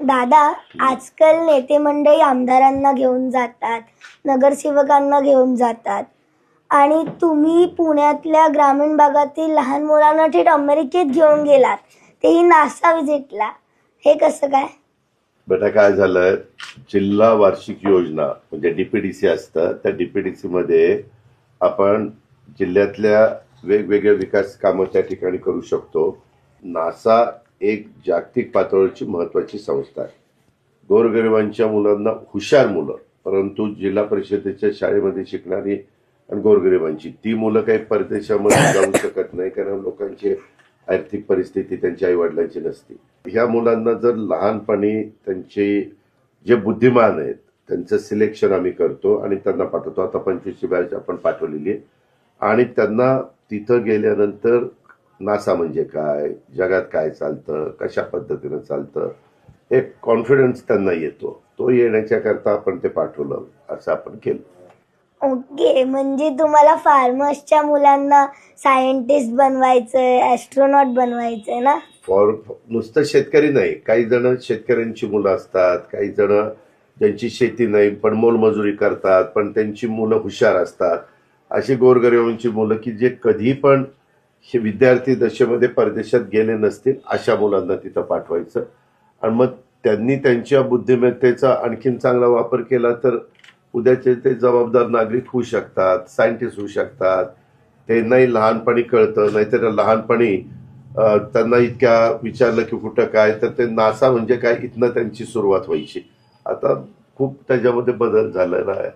दादा, आजकाल नेते मंडळी आमदारांना घेऊन जातात, नगरसेवकांना घेऊन जातात आणि तुम्ही पुण्यातल्या ग्रामीण भागातील लहान मुलांना थेट अमेरिकेत घेऊन गेलात, तेही नासा व्हिजिटला. हे कसं काय? बेटा काय झालं, जिल्हा वार्षिक योजना म्हणजे डीपीडीसी असतं, त्या डीपीडीसी मध्ये आपण जिल्ह्यातल्या वेगवेगळ्या विकास कामं त्या ठिकाणी करू शकतो. नासा एक जागतिक पातळीची महत्वाची संस्था आहे. गोरगरिबांच्या मुलांना, हुशार मुलं, परंतु जिल्हा परिषदेच्या शाळेमध्ये शिकणारी आणि गोरगरिबांची ती मुलं काही परदेशामध्ये जाऊ शकत नाही, कारण लोकांची आर्थिक परिस्थिती त्यांच्या आई वडिलांची नसते. ह्या मुलांना जर लहानपणी त्यांचे जे बुद्धिमान आहेत त्यांचं सिलेक्शन आम्ही करतो आणि त्यांना पाठवतो. आता 25ची बॅच आपण पाठवलेली आहे आणि त्यांना तिथं गेल्यानंतर नासा म्हणजे काय, जगात काय चालतं, कशा पद्धतीनं चालतं, एक कॉन्फिडन्स त्यांना येतो. तो येण्याच्या करता आपण ते पाठवलं, असं आपण केलं. ओके, म्हणजे तुम्हाला फार्मर्सच्या मुलांना सायंटिस्ट बनवायचंय, ॲस्ट्रोनॉट बनवायचंय ना? नुसतं शेतकरी नाही, काही जण शेतकऱ्यांची मुलं असतात, काही जण ज्यांची शेती नाही पण मोलमजुरी करतात, पण त्यांची मुलं हुशार असतात. अशी गोरगरिबांची मुलं की जे कधी पण हे विद्यार्थी दशेमध्ये परदेशात गेले नसतील, अशा मुलांना तिथं पाठवायचं आणि मग त्यांनी त्यांच्या बुद्धिमत्तेचा आणखीन चांगला वापर केला तर उद्याचे ते जबाबदार नागरिक होऊ शकतात, सायंटिस्ट होऊ शकतात. त्यांनाही लहानपणी कळतं, नाहीतर लहानपणी त्यांना इतक्या विचारलं की कुठं काय, तर ते नासा म्हणजे काय इथनं त्यांची सुरुवात व्हायची. आता खूप त्याच्यामध्ये बदल झालेला आहे.